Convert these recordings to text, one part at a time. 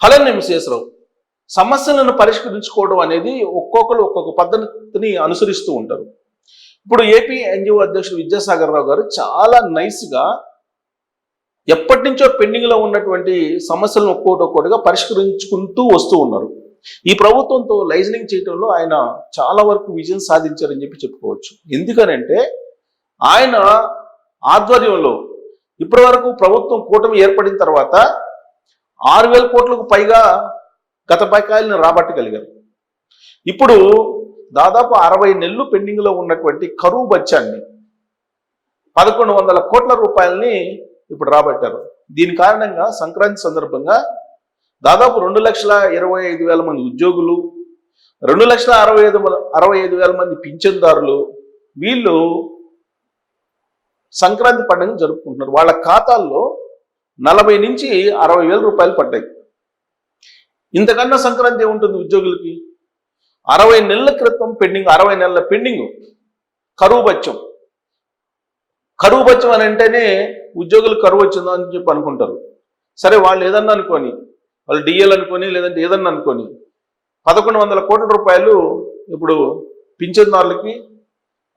Hello నేను శేషరావు. సమస్యలను పరిష్కరించుకోవడం అనేది ఒక్కొక్కరు ఒక్కొక్క పద్ధతిని అనుసరిస్తూ ఉంటారు. ఇప్పుడు ఏపీ ఎన్జిఓ అధ్యక్షుడు విద్యాసాగర్ రావు గారు చాలా నైస్గా ఎప్పటి నుంచో పెండింగ్లో ఉన్నటువంటి సమస్యలను ఒక్కొక్కటిగా పరిష్కరించుకుంటూ వస్తూ ఉన్నారు. ఈ ప్రభుత్వంతో లైజనింగ్ చేయడంలో ఆయన చాలా వరకు విజయం సాధించారని చెప్పుకోవచ్చు. ఎందుకనంటే ఆయన ఆధ్వర్యంలో ఇప్పటి వరకు ప్రభుత్వం కూటమి ఏర్పడిన తర్వాత 6,000 కోట్లకు పైగా గత బకాయిలను రాబట్టగలిగారు. ఇప్పుడు దాదాపు 60 నెలలు పెండింగ్లో ఉన్నటువంటి కరువు బత్యాన్ని 1,100 కోట్ల రూపాయలని ఇప్పుడు రాబట్టారు. దీని కారణంగా సంక్రాంతి సందర్భంగా దాదాపు 2,25,000 మంది ఉద్యోగులు, 2,65,000 మంది పింఛన్దారులు వీళ్ళు సంక్రాంతి పండుగను జరుపుకుంటున్నారు. వాళ్ళ ఖాతాల్లో 40 నుంచి 60,000 రూపాయలు పడ్డాయి. ఇంతకన్నా సంక్రాంతి ఏముంటుంది ఉద్యోగులకి? 60 నెలల క్రితం పెండింగ్, 60 నెలల పెండింగ్ కరువు బత్యం. కరువు బత్యం అని అంటేనే ఉద్యోగులు కరువు వచ్చిందో అని అనుకుంటారు. సరే, వాళ్ళు ఏదన్నా అనుకొని, వాళ్ళు డిఎల్ అనుకొని, లేదంటే ఏదన్నా అనుకొని 1,100 కోట్ల రూపాయలు ఇప్పుడు పింఛన్దారులకి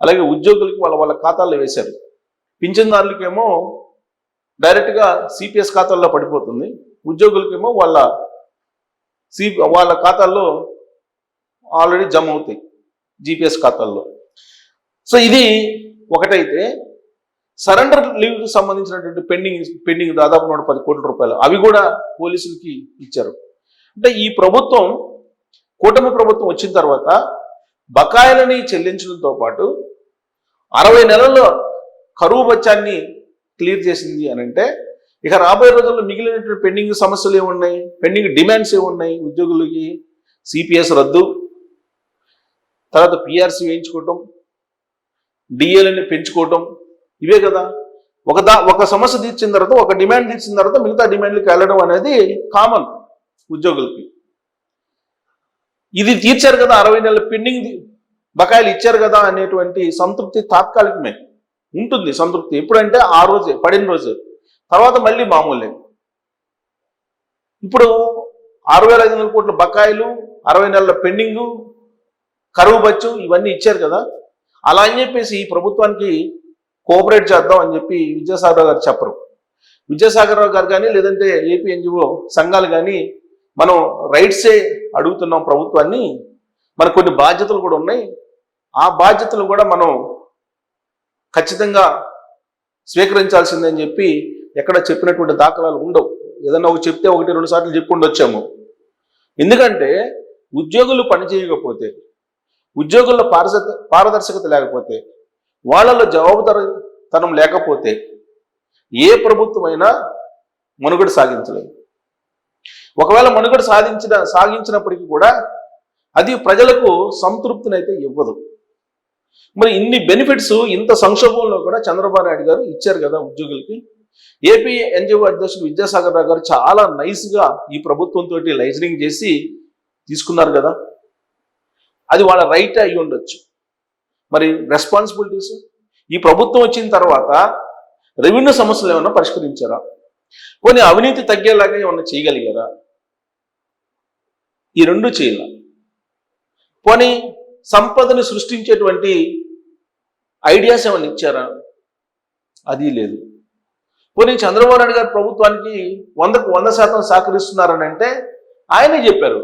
అలాగే ఉద్యోగులకి వాళ్ళ ఖాతాల్లో వేశారు. పింఛన్దారులకేమో డైరెక్ట్గా సిపిఎస్ ఖాతాల్లో పడిపోతుంది, ఉద్యోగులకేమో వాళ్ళ ఖాతాల్లో ఆల్రెడీ జమ అవుతాయి జిపిఎస్ ఖాతాల్లో. సో ఇది ఒకటైతే, సరెండర్ లీవ్కి సంబంధించినటువంటి పెండింగ్ దాదాపు 110 కోట్ల రూపాయలు అవి కూడా పోలీసులకి ఇచ్చారు. అంటే ఈ ప్రభుత్వం, కూటమి ప్రభుత్వం వచ్చిన తర్వాత బకాయిలని చెల్లించడంతో పాటు 60 నెలల్లో కరువు బత్యాన్ని క్లియర్ చేసింది అని అంటే, ఇక రాబోయే రోజుల్లో మిగిలినటువంటి పెండింగ్ సమస్యలు ఏమున్నాయి, పెండింగ్ డిమాండ్స్ ఏమున్నాయి? ఉద్యోగులకి సిపిఎస్ రద్దు, తర్వాత పిఆర్సీ వేయించుకోవటం, డిఏలని పెంచుకోవటం, ఇవే కదా. ఒక సమస్య తీర్చిన తర్వాత, ఒక డిమాండ్ తీర్చిన తర్వాత మిగతా డిమాండ్లకు వెళ్ళడం అనేది కామన్ ఉద్యోగులకి. ఇది తీర్చారు కదా, 60 నెలల పెండింగ్ బకాయిలు ఇచ్చారు కదా అనేటువంటి సంతృప్తి తాత్కాలికమే ఉంటుంది. సంతృప్తి ఎప్పుడంటే ఆ రోజే, పడిన రోజే, తర్వాత మళ్ళీ మామూలే. ఇప్పుడు 6,500 కోట్ల బకాయిలు, 60 నెలల పెండింగు, కరువు బచ్చు ఇవన్నీ ఇచ్చారు కదా. అలా అని చెప్పేసి ఈ ప్రభుత్వానికి కోఆపరేట్ చేద్దాం అని చెప్పి విద్యాసాగర్ రావు గారు చెప్పరు. విద్యాసాగర్ రావు గారు కానీ, లేదంటే ఏపీ ఎన్జిఓ సంఘాలు కానీ, మనం రైట్సే అడుగుతున్నాం ప్రభుత్వాన్ని, మనకు కొన్ని బాధ్యతలు కూడా ఉన్నాయి, ఆ బాధ్యతలు కూడా మనం ఖచ్చితంగా స్వీకరించాల్సిందని చెప్పి ఎక్కడ చెప్పినటువంటి దాఖలాలు ఉండవు. ఏదన్నా ఒక చెప్తే 1-2 సార్లు చెప్పి ఉండొచ్చాము. ఎందుకంటే ఉద్యోగులు పనిచేయకపోతే, ఉద్యోగుల్లో పారదర్శకత లేకపోతే, వాళ్ళలో జవాబుదారీతనం లేకపోతే ఏ ప్రభుత్వమైనా మనుగడ సాగించలేదు. ఒకవేళ మనుగడ సాగించినప్పటికీ కూడా అది ప్రజలకు సంతృప్తినైతే ఇవ్వదు. మరి ఇన్ని బెనిఫిట్స్ ఇంత సంక్షోభంలో కూడా చంద్రబాబు నాయుడు గారు ఇచ్చారు కదా ఉద్యోగులకి. ఏపీ ఎన్జిఓ అధ్యక్షుడు విద్యాసాగర్ రావు గారు చాలా నైస్గా ఈ ప్రభుత్వంతో లైజనింగ్ చేసి తీసుకున్నారు కదా. అది వాళ్ళ రైట్ అయి ఉండొచ్చు. మరి రెస్పాన్సిబిలిటీస్, ఈ ప్రభుత్వం వచ్చిన తర్వాత రెవెన్యూ సమస్యలు ఏమన్నా పరిష్కరించారా? కొన్ని అవినీతి తగ్గేలాగా ఏమన్నా చేయగలిగారా? ఈ రెండు చేయాల. పోనీ సంపదని సృష్టించేటువంటి ఐడియాస్ ఏమైనా ఇచ్చారా? అది లేదు. పోనీ చంద్రబాబు నాయుడు గారు ప్రభుత్వానికి 100% సహకరిస్తున్నారని అంటే ఆయనే చెప్పారు,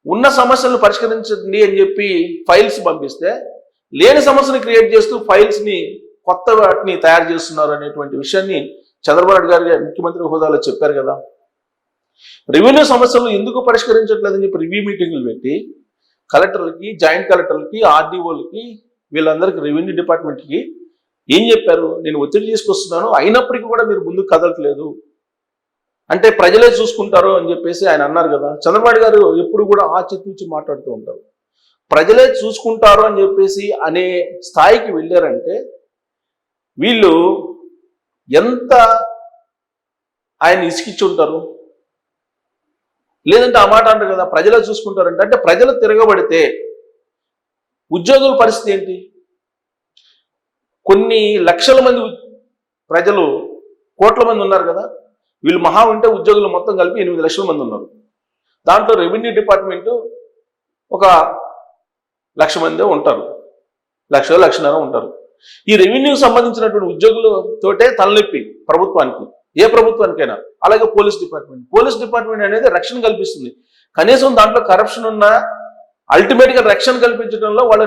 ఉన్న సమస్యలను పరిష్కరించండి అని చెప్పి ఫైల్స్ పంపిస్తే, లేని సమస్యని క్రియేట్ చేస్తూ ఫైల్స్ని కొత్త వాటిని తయారు చేస్తున్నారు అనేటువంటి విషయాన్ని చంద్రబాబు నాయుడు గారు ముఖ్యమంత్రి హోదాలో చెప్పారు కదా. రెవెన్యూ సమస్యలు ఎందుకు పరిష్కరించట్లేదని చెప్పి రివ్యూ మీటింగులు పెట్టి కలెక్టర్లకి, జాయింట్ కలెక్టర్లకి, ఆర్డీఓలకి, వీళ్ళందరికీ, రెవెన్యూ డిపార్ట్మెంట్కి ఏం చెప్పారు? నేను ఒత్తిడి తీసుకొస్తున్నాను, అయినప్పటికీ కూడా మీరు ముందుకు కదలట్లేదు అంటే ప్రజలే చూసుకుంటారు అని చెప్పేసి ఆయన అన్నారు కదా. చంద్రబాబు గారు ఎప్పుడు కూడా ఆచితూచి మాట్లాడుతూ ఉంటారు. ప్రజలే చూసుకుంటారు అని చెప్పేసి అనే స్థాయికి వెళ్ళారంటే వీళ్ళు ఎంత ఆయన ఇసుకిచ్చి ఉంటారు. లేదంటే ఆ మాట అంటారు కదా, ప్రజలే చూసుకుంటారంటే, అంటే ప్రజలు తిరగబడితే ఉద్యోగుల పరిస్థితి ఏంటి? కొన్ని లక్షల మంది ప్రజలు, కోట్ల మంది ఉన్నారు కదా, వీళ్ళు మహా ఉంటే ఉద్యోగులు మొత్తం కలిపి 8 లక్షల మంది ఉన్నారు. దాంట్లో రెవెన్యూ డిపార్ట్మెంటు ఒక 1,00,000 మందే ఉంటారు, 1,00,000-1,50,000 ఉంటారు. ఈ రెవెన్యూకి సంబంధించినటువంటి ఉద్యోగులతోటే తలనొప్పి ప్రభుత్వానికి, ఏ ప్రభుత్వానికైనా. అలాగే పోలీస్ డిపార్ట్మెంట్ అనేది రక్షణ కల్పిస్తుంది. కనీసం దాంట్లో కరప్షన్ ఉన్నా అల్టిమేట్గా రక్షణ కల్పించడంలో వాళ్ళ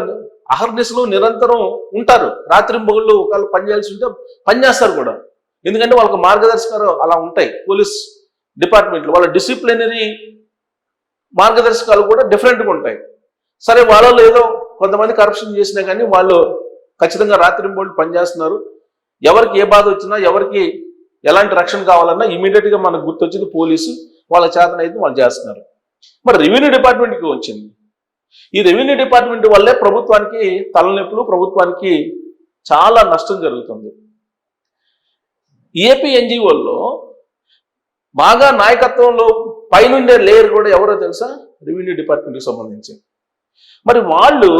అహర్నిశలు నిరంతరం ఉంటారు. రాత్రింబగళ్ళు ఒకళ్ళు పనిచేయాల్సి ఉంటే పనిచేస్తారు కూడా. ఎందుకంటే వాళ్ళకి మార్గదర్శకాలు అలా ఉంటాయి. పోలీస్ డిపార్ట్మెంట్లో వాళ్ళ డిసిప్లినరీ మార్గదర్శకాలు కూడా డిఫరెంట్గా ఉంటాయి. సరే, వాళ్ళలో ఏదో కొంతమంది కరప్షన్ చేసినా కానీ వాళ్ళు ఖచ్చితంగా రాత్రింబగళ్ళు పనిచేస్తున్నారు. ఎవరికి ఏ బాధ వచ్చినా, ఎవరికి ఎలాంటి రక్షణ కావాలన్నా ఇమీడియట్గా మనకు గుర్తొచ్చింది పోలీసు. వాళ్ళ చేతనైతే వాళ్ళు చేస్తున్నారు. మరి రెవెన్యూ డిపార్ట్మెంట్కి వచ్చింది. ఈ రెవెన్యూ డిపార్ట్మెంట్ వల్లే ప్రభుత్వానికి తలనొప్పులు, ప్రభుత్వానికి చాలా నష్టం జరుగుతుంది. ఏపీ ఎన్జిఓల్లో బాగా నాయకత్వంలో పైనుండే లేయర్ కూడా ఎవరో తెలుసా? రెవెన్యూ డిపార్ట్మెంట్కి సంబంధించి. మరి వాళ్ళు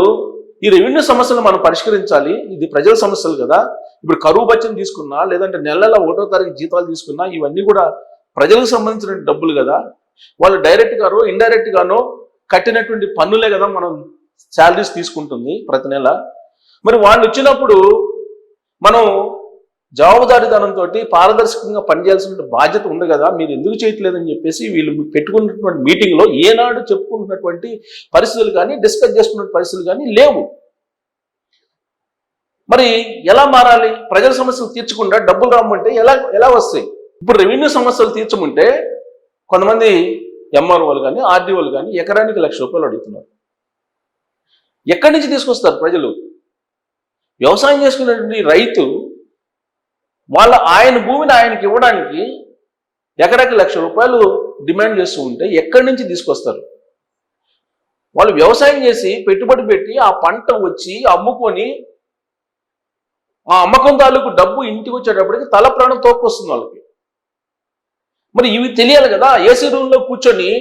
ఈ రెవెన్యూ సమస్యలు మనం పరిష్కరించాలి, ఇది ప్రజల సమస్యలు కదా. ఇప్పుడు కరువు బత్యం తీసుకున్నా, లేదంటే నెల 1వ తారీఖు జీతాలు తీసుకున్నా, ఇవన్నీ కూడా ప్రజలకు సంబంధించిన డబ్బులు కదా. వాళ్ళు డైరెక్ట్ గానో ఇండైరెక్ట్ గానో కట్టినటువంటి పన్నులే కదా మనం శాలరీస్ తీసుకుంటుంది ప్రతి నెల. మరి వాళ్ళు ఇచ్చినప్పుడు మనం జవాబుదారీతనంతో పారదర్శకంగా పనిచేయాల్సిన బాధ్యత ఉంది కదా, మీరు ఎందుకు చేయట్లేదని చెప్పేసి వీళ్ళు పెట్టుకున్నటువంటి మీటింగ్లో ఏనాడు చెప్పుకుంటున్నటువంటి పరిస్థితులు కానీ, డిస్కస్ చేసుకున్న పరిస్థితులు కానీ లేవు. మరి ఎలా మారాలి? ప్రజల సమస్యలు తీర్చకుండా డబ్బులు రమ్మంటే ఎలా వస్తాయి? ఇప్పుడు రెవెన్యూ సమస్యలు తీర్చమంటే కొంతమంది ఎంఆర్ఓలు కానీ, ఆర్డీఓలు కానీ ఎకరానికి ₹1,00,000 అడుగుతున్నారు. ఎక్కడి నుంచి తీసుకొస్తారు ప్రజలు? వ్యవసాయం చేసుకునేటువంటి రైతు ఆయన భూమిని ఆయనకి ఇవ్వడానికి ఎకరాకి ₹1,00,000 డిమాండ్ చేస్తూ ఉంటే ఎక్కడి నుంచి తీసుకొస్తారు? వాళ్ళు వ్యవసాయం చేసి పెట్టుబడి పెట్టి ఆ పంట వచ్చి అమ్ముకొని ఆ అమ్మకం తాలూకు డబ్బు ఇంటికి వచ్చేటప్పటికి తల ప్రాణం తోక్కొస్తుంది వాళ్ళకి. మరి ఇవి తెలియాలి కదా. ఏసీ రూమ్లో కూర్చొని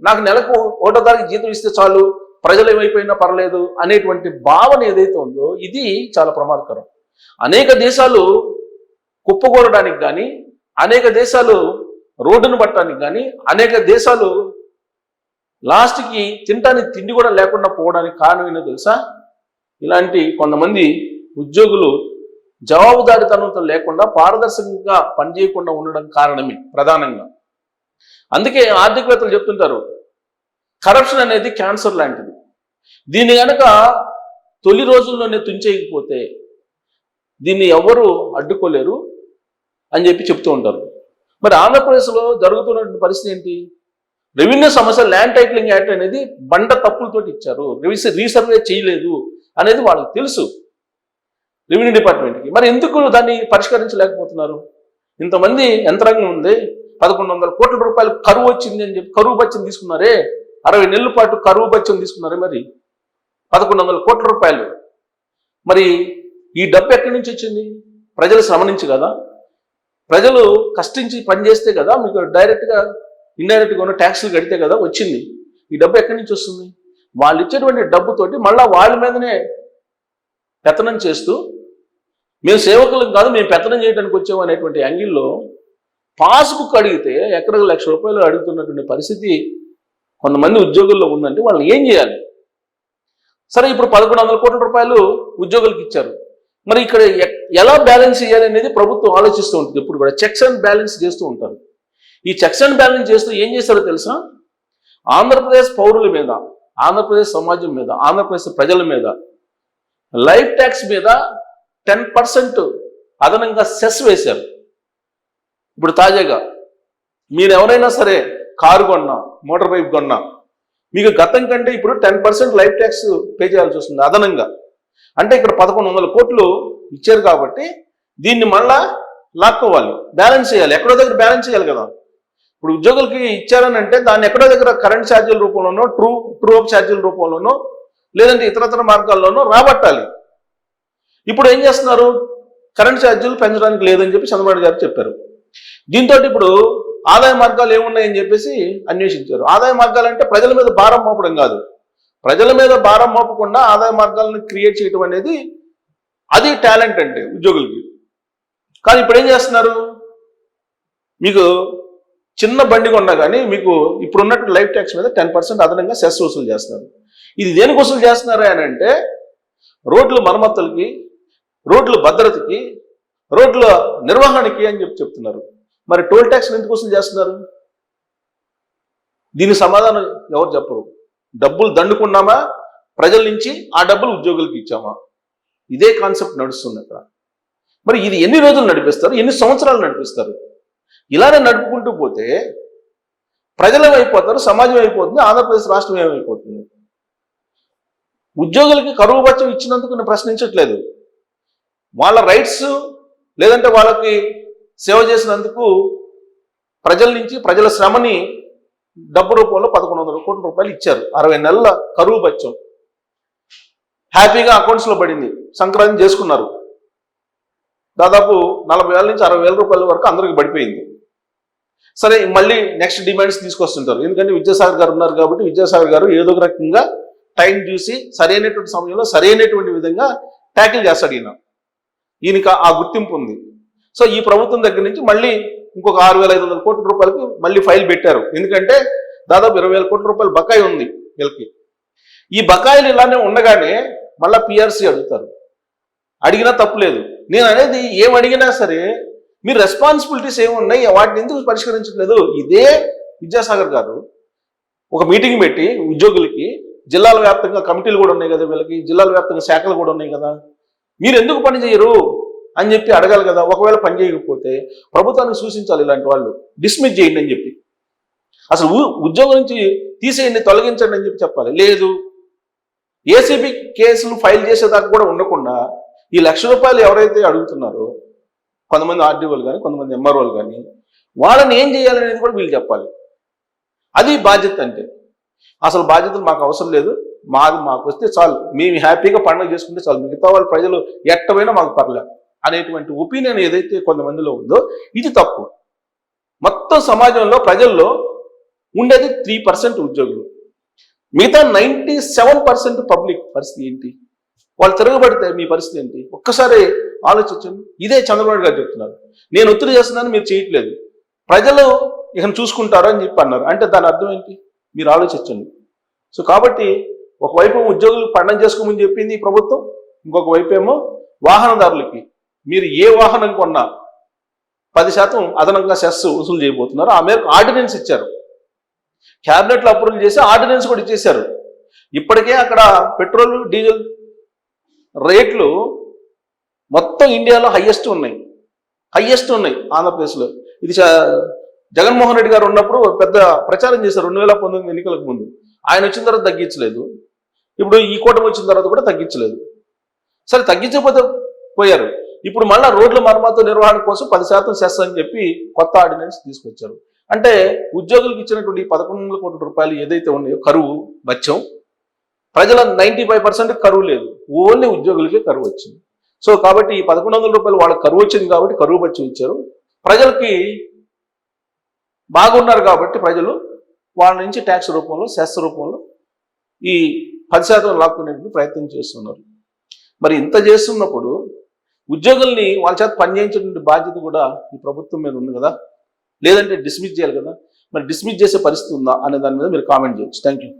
నాకు నెలకు 1వ తారీఖు జీతం ఇస్తే చాలు, ప్రజలు ఏమైపోయినా పర్లేదు అనేటువంటి భావన ఏదైతే ఉందో ఇది చాలా ప్రమాదకరం. అనేక దేశాలు కుప్పకూరడానికి కానీ, అనేక దేశాలు రోడ్డును పట్టడానికి కానీ, అనేక దేశాలు లాస్ట్కి తినడానికి తిండి కూడా లేకుండా పోవడానికి కారణం ఏంటో తెలుసా? ఇలాంటి కొంతమంది ఉద్యోగులు జవాబుదారీతనంతో లేకుండా పారదర్శకంగా పనిచేయకుండా ఉండడం కారణమే ప్రధానంగా. అందుకే ఆర్థికవేత్తలు చెప్తుంటారు, కరప్షన్ అనేది క్యాన్సర్ లాంటిది. దీన్ని కనుక తొలి రోజుల్లోనే తుంచేయకపోతే దీన్ని ఎవరు అడ్డుకోలేరు అని చెప్తూ ఉంటారు. మరి ఆంధ్రప్రదేశ్లో జరుగుతున్నటువంటి పరిస్థితి ఏంటి? రెవెన్యూ సమస్య, ల్యాండ్ టైటిలింగ్ యాక్ట్ అనేది బండ తప్పులతో ఇచ్చారు, రీసర్వే చేయలేదు అనేది వాళ్ళకి తెలుసు రెవెన్యూ డిపార్ట్మెంట్కి. మరి ఎందుకు దాన్ని పరిష్కరించలేకపోతున్నారు? ఇంతమంది యంత్రాంగం ఉంది, 1,100 కోట్ల రూపాయలు కరువు వచ్చింది అని చెప్పి కరువు బత్యం తీసుకున్నారే, 60 నెలల పాటు కరువు బత్యం తీసుకున్నారే. మరి 1,100 కోట్ల రూపాయలు, మరి ఈ డబ్బు ఎక్కడి నుంచి వచ్చింది? ప్రజలు శ్రమ నుంచి కదా, ప్రజలు కష్టించి పనిచేస్తే కదా, మీకు డైరెక్ట్గా ఇండైరెక్ట్గా ఉన్న ట్యాక్సులు కడితే కదా వచ్చింది. ఈ డబ్బు ఎక్కడి నుంచి వస్తుంది? వాళ్ళు ఇచ్చేటువంటి డబ్బుతోటి మళ్ళీ వాళ్ళ మీదనే పెత్తనం చేస్తూ, మేము సేవకులం కాదు, మేము పెత్తనం చేయడానికి వచ్చాము అనేటువంటి యాంగిల్లో పాస్బుక్ అడిగితే ఎకరకు ₹1,00,000 అడుగుతున్నటువంటి పరిస్థితి కొంతమంది ఉద్యోగుల్లో ఉందంటే వాళ్ళని ఏం చేయాలి? సరే, ఇప్పుడు 1,100 కోట్ల రూపాయలు ఉద్యోగులకు ఇచ్చారు. మరి ఇక్కడ ఎలా బ్యాలెన్స్ చేయాలి అనేది ప్రభుత్వం ఆలోచిస్తూ ఉంటుంది. ఇప్పుడు కూడా చెక్స్ అండ్ బ్యాలెన్స్ చేస్తూ ఉంటారు. ఈ చెక్స్ అండ్ బ్యాలెన్స్ చేస్తూ ఏం చేస్తారో తెలుసా? ఆంధ్రప్రదేశ్ పౌరుల మీద, ఆంధ్రప్రదేశ్ సమాజం మీద, ఆంధ్రప్రదేశ్ ప్రజల మీద లైఫ్ ట్యాక్స్ మీద 10% అదనంగా సెస్ వేశారు. ఇప్పుడు తాజాగా మీరు ఎవరైనా సరే కారు కొన్నా, మోటార్ బైక్ కొన్నా, మీకు గతం కంటే ఇప్పుడు 10% లైఫ్ ట్యాక్స్ పే చేయాల్సి వస్తుంది అదనంగా. అంటే ఇక్కడ 1,100 కోట్లు ఇచ్చారు కాబట్టి దీన్ని మళ్ళా లాక్కోవాలి, బ్యాలెన్స్ చేయాలి, ఎక్కడో దగ్గర బ్యాలెన్స్ చేయాలి కదా. ఇప్పుడు ఉద్యోగులకి ఇచ్చారని అంటే దాన్ని ఎక్కడో దగ్గర కరెంట్ ఛార్జీల రూపంలోనో, ట్రూ అప్ ఛార్జీల రూపంలోనో, లేదంటే ఇతరతర మార్గాల్లోనో రాబట్టాలి. ఇప్పుడు ఏం చేస్తున్నారు? కరెంట్ ఛార్జీలు పెంచడానికి లేదని చెప్పి చంద్రబాబు గారు చెప్పారు. దీంతో ఇప్పుడు ఆదాయ మార్గాలు ఏమున్నాయని చెప్పేసి అన్వేషించారు. ఆదాయ మార్గాలు అంటే ప్రజల మీద భారం మోపడం కాదు, ప్రజల మీద భారం మోపకుండా ఆదాయ మార్గాలను క్రియేట్ చేయడం అనేది అది టాలెంట్ అంటే ఉద్యోగులకి. కానీ ఇప్పుడు ఏం చేస్తున్నారు? మీకు చిన్న బండి కొన్నా కానీ మీకు ఇప్పుడున్నట్టు లైఫ్ ట్యాక్స్ మీద 10% అదనంగా సెస్ వసూలు చేస్తున్నారు. ఇది దేనికి వసూలు చేస్తున్నారు అని అంటే రోడ్ల మరమ్మతులకి, రోడ్ల భద్రతకి, రోడ్ల నిర్వహణకి అని చెప్తున్నారు. మరి టోల్ ట్యాక్స్ ఎందుకు వసూలు చేస్తున్నారు? దీనికి సమాధానం ఎవరు చెప్పరు. డబ్బులు దండుకున్నామా ప్రజల నుంచి, ఆ డబ్బులు ఉద్యోగులకు ఇచ్చామా? ఇదే కాన్సెప్ట్ నడుస్తుంది అక్కడ. మరి ఇది ఎన్ని రోజులు నడిపిస్తారు, ఎన్ని సంవత్సరాలు నడిపిస్తారు? ఇలానే నడుపుకుంటూ పోతే ప్రజలు అయిపోతారు, సమాజం అయిపోతుంది, ఆంధ్రప్రదేశ్ రాష్ట్రం ఏమైపోతుంది? ఉద్యోగులకి కరువు భత్యం ఇచ్చినందుకు నేను ప్రశ్నించట్లేదు. వాళ్ళ రైట్స్ లేదంటే వాళ్ళకి సేవ చేసినందుకు ప్రజల నుంచి, ప్రజల శ్రమని డబ్బు రూపంలో 1100 కోట్ల రూపాయలు ఇచ్చారు. 60 నెలల కరువు భత్యం హ్యాపీగా అకౌంట్స్లో పడింది. సంక్రాంతి చేసుకున్నారు. దాదాపు 40,000 నుంచి 60,000 రూపాయల వరకు అందరికి పడిపోయింది. సరే, మళ్ళీ నెక్స్ట్ డిమాండ్స్ తీసుకొస్తుంటారు. ఎందుకంటే విద్యాసాగర్ గారు ఉన్నారు కాబట్టి విద్యాసాగర్ గారు ఏదో ఒక రకంగా టైం చూసి సరైనటువంటి సమయంలో సరైనటువంటి విధంగా ట్యాకిల్ చేస్తాడు. ఈయనకి ఆ గుర్తింపు ఉంది. సో ఈ ప్రభుత్వం దగ్గర నుంచి మళ్ళీ ఇంకొక 6,500 కోట్ల రూపాయలకి మళ్ళీ ఫైల్ పెట్టారు. ఎందుకంటే దాదాపు 20,000 కోట్ల రూపాయలు బకాయి ఉంది వీళ్ళకి. ఈ బకాయిలు ఇలానే ఉండగానే మళ్ళీ పిఆర్సీ అడుగుతారు. అడిగినా తప్పులేదు. నేను అనేది ఏం అడిగినా సరే మీరు రెస్పాన్సిబిలిటీస్ ఏమున్నాయి, వాటిని ఎందుకు పరిష్కరించట్లేదు? ఇదే విద్యాసాగర్ గారు ఒక మీటింగ్ పెట్టి ఉద్యోగులకి, జిల్లాల వ్యాప్తంగా కమిటీలు కూడా ఉన్నాయి కదా వీళ్ళకి, జిల్లాల వ్యాప్తంగా శాఖలు కూడా ఉన్నాయి కదా, మీరు ఎందుకు పని చేయరు అని చెప్పి అడగాలి కదా. ఒకవేళ పని చేయకపోతే ప్రభుత్వానికి సూచించాలి, ఇలాంటి వాళ్ళు డిస్మిస్ చేయండి అని చెప్పి, అసలు ఉద్యోగం నుంచి తీసేయండి, తొలగించండి అని చెప్పి చెప్పాలి. లేదు, ఏసీబీ కేసులు ఫైల్ చేసేదాకా కూడా ఉండకుండా ఈ ₹1,00,000 ఎవరైతే అడుగుతున్నారో, కొంతమంది ఆర్డీఓలు కానీ, కొంతమంది ఎంఆర్ఓలు కానీ, వాళ్ళని ఏం చేయాలనేది కూడా వీళ్ళు చెప్పాలి. అది బాధ్యత. అంటే అసలు బాధ్యతలు మాకు అవసరం లేదు, మాకు వస్తే చాలు, మేము హ్యాపీగా పండుగ చేసుకుంటే చాలు, మిగతా వాళ్ళ ప్రజలు ఎట్టపోయినా మాకు పర్లేదు అనేటువంటి ఒపీనియన్ ఏదైతే కొంతమందిలో ఉందో ఇది తప్పు. మొత్తం సమాజంలో ప్రజల్లో ఉండేది 3% ఉద్యోగులు, మిగతా 97% పబ్లిక్ పరిస్థితి ఏంటి? వాళ్ళు తిరగబడితే మీ పరిస్థితి ఏంటి? ఒక్కసారి ఆలోచించండి. ఇదే చంద్రబాబు గారు చెప్తున్నారు, నేను ఒత్తిడి చేస్తున్నాను, మీరు చేయట్లేదు, ప్రజలు ఇక చూసుకుంటారు అని చెప్పి అన్నారు. అంటే దాని అర్థం ఏంటి? మీరు ఆలోచించండి. సో కాబట్టి ఒకవైపు ఉద్యోగులు పండగ చేసుకోమని చెప్పింది ఈ ప్రభుత్వం, ఇంకొక వైపు ఏమో వాహనదారులకి మీరు ఏ వాహనం కొన్నా 10% అదనంగా సెస్ వసూలు చేయబోతున్నారు. ఆ మేరకు ఆర్డినెన్స్ ఇచ్చారు, క్యాబినెట్లో అప్రూవల్ చేసి ఆర్డినెన్స్ కూడా ఇచ్చేశారు. ఇప్పటికే అక్కడ పెట్రోల్ డీజిల్ రేట్లు మొత్తం ఇండియాలో హైయెస్ట్ ఉన్నాయి ఆంధ్రప్రదేశ్లో. ఇది జగన్మోహన్ రెడ్డి గారు ఉన్నప్పుడు పెద్ద ప్రచారం చేశారు 2019 ఎన్నికలకు ముందు. ఆయన వచ్చిన తర్వాత తగ్గించలేదు, ఇప్పుడు ఈ కూటమి వచ్చిన తర్వాత కూడా తగ్గించలేదు. సరే, తగ్గించకపోతే పోయారు. ఇప్పుడు మళ్ళీ రోడ్ల మరమ్మతు నిర్వహణ కోసం 10% సెస్ అని చెప్పి కొత్త ఆర్డినెన్స్ తీసుకొచ్చారు. అంటే ఉద్యోగులకు ఇచ్చినటువంటి 11,000 కోట్ల రూపాయలు ఏదైతే ఉన్నాయో కరువు భత్యం, ప్రజల 95% కరువు లేదు, ఓన్లీ ఉద్యోగులకే కరువు వచ్చింది. సో కాబట్టి ఈ 11,000 రూపాయలు వాళ్ళకి కరువు వచ్చింది కాబట్టి కరువు భత్యం ఇచ్చారు. ప్రజలకి బాగున్నారు కాబట్టి ప్రజలు వాళ్ళ నుంచి ట్యాక్స్ రూపంలో, సెస్ రూపంలో ఈ 10% లాక్కునేందుకు ప్రయత్నం చేస్తున్నారు. మరి ఇంత చేస్తున్నప్పుడు ఉద్యోగుల్ని వాళ్ళ చేత పనిచేయించేటువంటి బాధ్యత కూడా ఈ ప్రభుత్వం మీద ఉంది కదా, లేదంటే డిస్మిస్ చేయాలి కదా. మరి డిస్మిస్ చేసే పరిస్థితి ఉందా అనే దాని మీద మీరు కామెంట్ చేయొచ్చు. Thank you.